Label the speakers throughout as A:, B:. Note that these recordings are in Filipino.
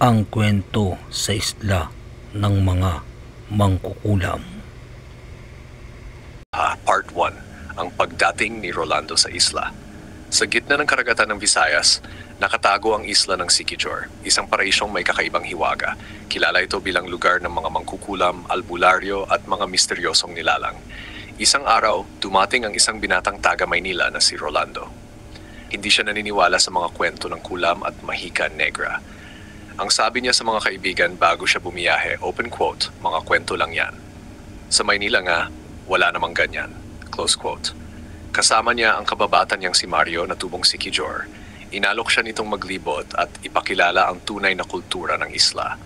A: Ang kwento sa isla ng mga mangkukulam.
B: Part 1. Ang pagdating ni Rolando sa isla. Sa gitna ng karagatan ng Visayas, nakatago ang isla ng Siquijor, isang paraisyong may kakaibang hiwaga. Kilala ito bilang lugar ng mga mangkukulam, albularyo at mga misteryosong nilalang. Isang araw, dumating ang isang binatang taga Maynila na si Rolando. Hindi siya naniniwala sa mga kwento ng kulam at mahika negra. Ang sabi niya sa mga kaibigan bago siya bumiyahe, open quote, mga kwento lang yan. Sa Maynila nga, wala namang ganyan, close quote. Kasama niya ang kababatan niyang si Mario na tubong Siquijor. Inalok siya nitong maglibot at ipakilala ang tunay na kultura ng isla.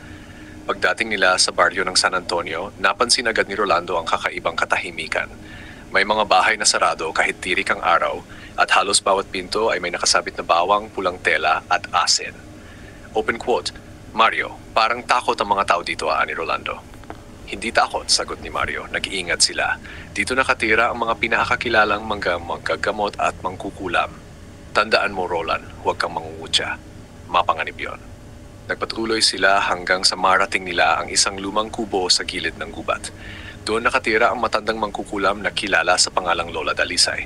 B: Pagdating nila sa baryo ng San Antonio, napansin agad ni Rolando ang kakaibang katahimikan. May mga bahay na sarado kahit tirik ang araw at halos bawat pinto ay may nakasabit na bawang, pulang tela at asin. Open quote, Mario, parang takot ang mga tao dito ni Rolando. Hindi takot, sagot ni Mario. Nag-iingat sila. Dito nakatira ang mga pinakakilalang manggagamot at mangkukulam. Tandaan mo, Roland, huwag kang mangungutya. Mapanganib yon. Nagpatuloy sila hanggang sa marating nila ang isang lumang kubo sa gilid ng gubat. Doon nakatira ang matandang mangkukulam na kilala sa pangalang Lola Dalisay.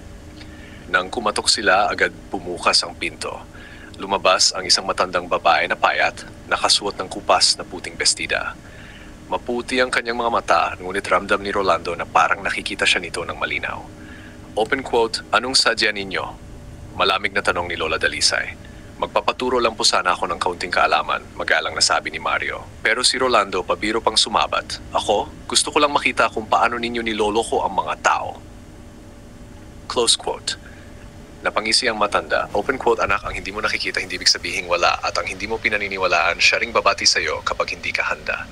B: Nang kumatok sila, agad bumukas ang pinto. Lumabas ang isang matandang babae na payat, nakasuot ng kupas na puting bestida. Maputi ang kanyang mga mata, ngunit ramdam ni Rolando na parang nakikita siya nito ng malinaw. Open quote, anong sadya ninyo? Malamig na tanong ni Lola Dalisay. Magpapaturo lang po sana ako ng kaunting kaalaman, magalang na sabi ni Mario. Pero si Rolando pabiro pang sumabat. Ako, gusto ko lang makita kung paano ninyo niloloko ang mga tao. Close quote. Napangisi ang matanda, open quote, anak, ang hindi mo nakikita hindi ibig sabihin wala at ang hindi mo pinaniniwalaan siya ring babati sa'yo kapag hindi ka handa.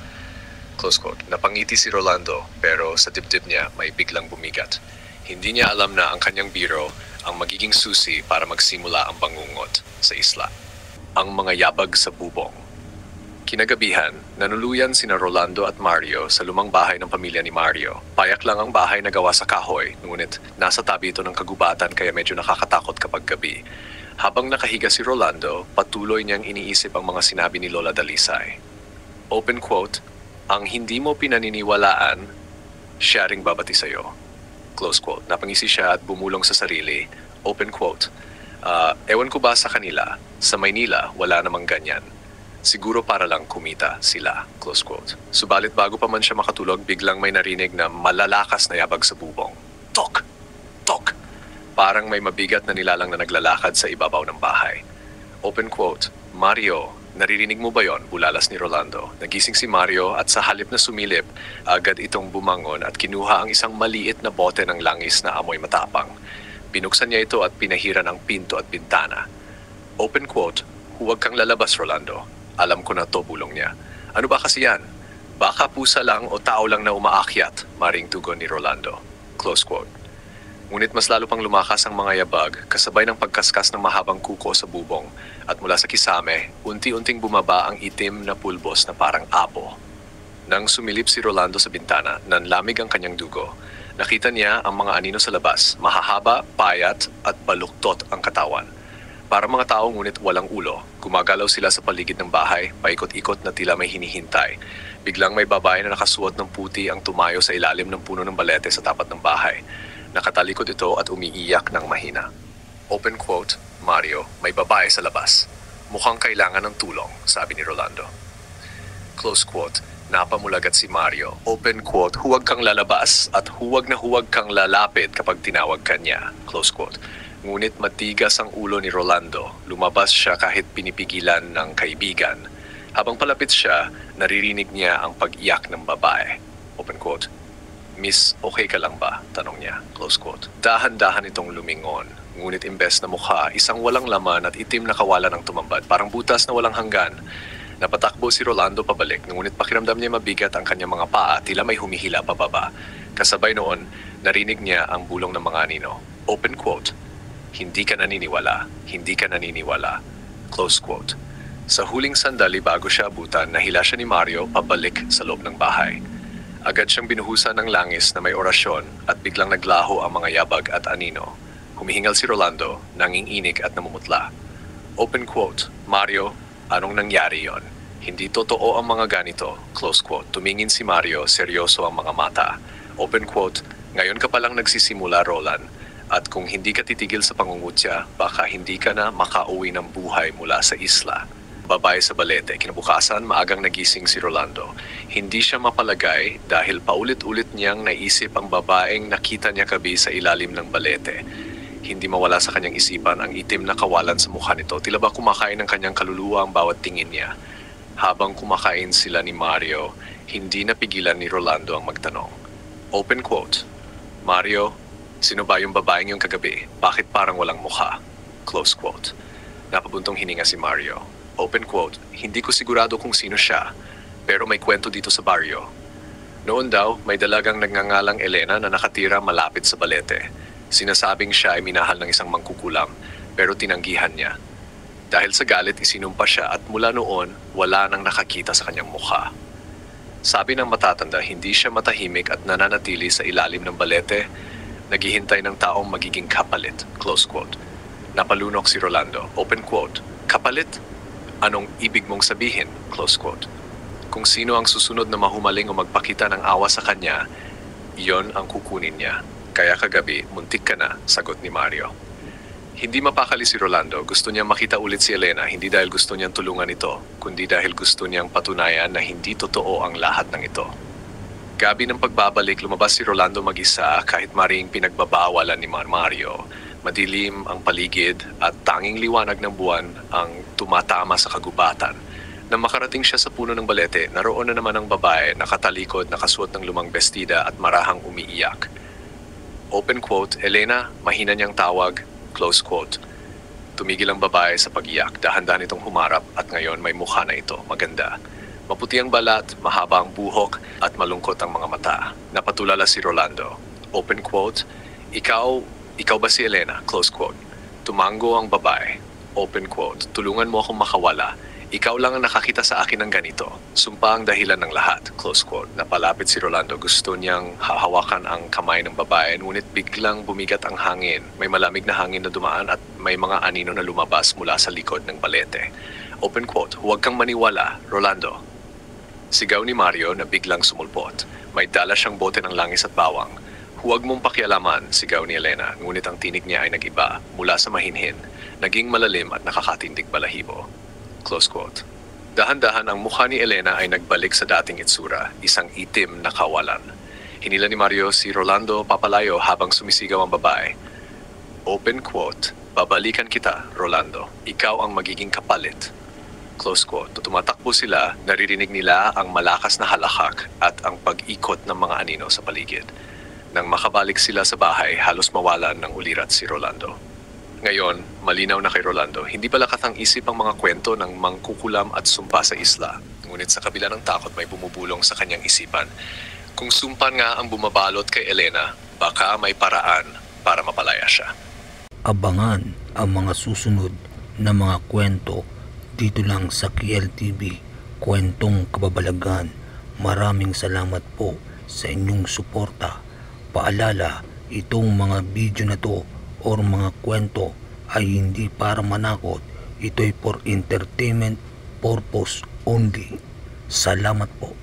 B: Close quote. Napangiti si Rolando pero sa dibdib niya may biglang bumigat. Hindi niya alam na ang kanyang biro ang magiging susi para magsimula ang bangungot sa isla. Ang mga yabag sa bubong. Kinagabihan, nanuluyan sina Rolando at Mario sa lumang bahay ng pamilya ni Mario. Payak lang ang bahay na gawa sa kahoy, ngunit nasa tabi ito ng kagubatan kaya medyo nakakatakot kapag gabi. Habang nakahiga si Rolando, patuloy niyang iniisip ang mga sinabi ni Lola Dalisay. Open quote, ang hindi mo pinaniniwalaan, siya ring babati sa'yo. Close quote. Napangisi siya at bumulong sa sarili. Open quote. Ewan ko ba sa kanila, sa Maynila wala namang ganyan. Siguro para lang kumita sila. Close quote. Subalit bago pa man siya makatulog, biglang may narinig na malalakas na yabag sa bubong. Tok! Tok! Parang may mabigat na nilalang na naglalakad sa ibabaw ng bahay. Open quote. Mario, naririnig mo ba yon? Bulalas ni Rolando. Nagising si Mario at sa halip na sumilip, agad itong bumangon at kinuha ang isang maliit na bote ng langis na amoy matapang. Binuksan niya ito at pinahiran ang pinto at bintana. Open quote. Huwag kang lalabas, Rolando. Alam ko na to, bulong niya. Ano ba kasi yan? Baka pusa lang o tao lang na umaakyat, maring tugon ni Rolando. Close quote. Ngunit mas lalo pang lumakas ang mga yabag, kasabay ng pagkaskas ng mahabang kuko sa bubong, at mula sa kisame, unti-unting bumaba ang itim na pulbos na parang apo. Nang sumilip si Rolando sa bintana, nanlamig ang kanyang dugo. Nakita niya ang mga anino sa labas, mahahaba, payat at baluktot ang katawan. Para mga tao ngunit walang ulo, gumagalaw sila sa paligid ng bahay, paikot-ikot na tila may hinihintay. Biglang may babae na nakasuot ng puti ang tumayo sa ilalim ng puno ng balete sa tapat ng bahay. Nakatalikod ito at umiiyak ng mahina. Open quote, Mario, may babae sa labas. Mukhang kailangan ng tulong, sabi ni Rolando. Close quote, napamulagat si Mario. Open quote, huwag kang lalabas at huwag kang lalapit kapag tinawag ka niya. Close quote. Ngunit matigas ang ulo ni Rolando. Lumabas siya kahit pinipigilan ng kaibigan. Habang palapit siya, naririnig niya ang pag-iyak ng babae. Open quote. Miss, okay ka lang ba? Tanong niya. Close quote. Dahan-dahan itong lumingon. Ngunit imbes na mukha, isang walang laman at itim na kawalan ang tumambad. Parang butas na walang hanggan. Napatakbo si Rolando pabalik. Ngunit pakiramdam niya mabigat ang kanyang mga paa. Tila may humihila pababa. Kasabay noon, narinig niya ang bulong ng mga anino. Open quote. Hindi ka naniniwala. Hindi ka naniniwala. Close quote. Sa huling sandali bago siya abutan, nahila siya ni Mario pabalik sa loob ng bahay. Agad siyang binuhusan ng langis na may orasyon at biglang naglaho ang mga yabag at anino. Humihingal si Rolando, nanginginig at namumutla. Open quote, Mario, anong nangyari yon? Hindi totoo ang mga ganito, close quote. Tumingin si Mario, seryoso ang mga mata. Open quote, ngayon ka palang nagsisimula, Roland. At kung hindi ka titigil sa pangungutya, baka hindi ka na makauwi ng buhay mula sa isla. Babae sa balete, kinabukasan maagang nagising si Rolando. Hindi siya mapalagay dahil paulit-ulit niyang naisip ang babaeng nakita niya gabi sa ilalim ng balete. Hindi mawala sa kanyang isipan ang itim na kawalan sa mukha nito. Tila ba kumakain ng kanyang kaluluwa ang bawat tingin niya. Habang kumakain sila ni Mario, hindi napigilan ni Rolando ang magtanong. Open quote, Mario, sino ba yung babaeng yung kagabi? Bakit parang walang mukha? Close quote. Napabuntong hininga si Mario. Open quote, hindi ko sigurado kung sino siya, pero may kwento dito sa baryo. Noon daw, may dalagang nagngangalang Elena na nakatira malapit sa balete. Sinasabing siya ay minahal ng isang mangkukulam, pero tinanggihan niya. Dahil sa galit, isinumpa siya at mula noon, wala nang nakakita sa kanyang mukha. Sabi ng matatanda, hindi siya matahimik at nananatili sa ilalim ng balete, naghihintay ng taong magiging kapalit. Close quote. Napalunok si Rolando. Open quote. Kapalit? Anong ibig mong sabihin? Close quote. Kung sino ang susunod na mahumaling o magpakita ng awa sa kanya, iyon ang kukunin niya. Kaya kagabi, muntik ka na, sagot ni Mario. Hindi mapakali si Rolando. Gusto niyang makita ulit si Elena, hindi dahil gusto niyang tulungan ito, kundi dahil gusto niyang patunayan na hindi totoo ang lahat ng ito. Gabi ng pagbabalik, lumabas si Rolando mag-isa kahit maring pinagbabawalan ni Mario. Madilim ang paligid at tanging liwanag ng buwan ang tumatama sa kagubatan. Nang makarating siya sa puno ng balete, naroon na naman ang babae, nakatalikod, nakasuot ng lumang bestida at marahang umiiyak. Open quote, Elena, mahina niyang tawag. Close quote. Tumigil ang babae sa pag-iyak, dahan-dahan itong humarap at ngayon may mukha na ito, maganda. Maputi ang balat, mahaba ang buhok at malungkot ang mga mata. Napatulala si Rolando. Open quote, Ikaw ba si Elena? Close quote. Tumango ang babae. Open quote, tulungan mo akong makawala. Ikaw lang ang nakakita sa akin ng ganito. Sumpa ang dahilan ng lahat. Close quote. Napalapit si Rolando. Gusto niyang hahawakan ang kamay ng babae, ngunit biglang bumigat ang hangin. May malamig na hangin na dumaan at may mga anino na lumabas mula sa likod ng balete. Open quote. Huwag kang maniwala, Rolando. Sigaw ni Mario na biglang sumulpot. May dala siyang bote ng langis at bawang. Huwag mong pakialaman, sigaw ni Elena, ngunit ang tinig niya ay nag-iba. Mula sa mahinhin, naging malalim at nakakatindig balahibo. Close quote. Dahan-dahan ang mukha ni Elena ay nagbalik sa dating itsura, isang itim na kawalan. Hinila ni Mario si Rolando papalayo habang sumisigaw ang babae. Open quote, babalikan kita, Rolando. Ikaw ang magiging kapalit. Close quote. Tumatakbo sila, naririnig nila ang malakas na halakak at ang pag-ikot ng mga anino sa paligid. Nang makabalik sila sa bahay, halos mawalan ng ulirat si Rolando. Ngayon, malinaw na kay Rolando, hindi pala katang-isip ang mga kwento ng mangkukulam at sumpa sa isla. Ngunit sa kabila ng takot may bumubulong sa kanyang isipan. Kung sumpan nga ang bumabalot kay Elena, baka may paraan para mapalaya siya.
A: Abangan ang mga susunod na mga kwento dito lang sa KLTV, Kwentong Kababalagan. Maraming salamat po sa inyong suporta. Paalala, itong mga video na to or mga kwento ay hindi para manakot. Ito'y for entertainment purpose only. Salamat po.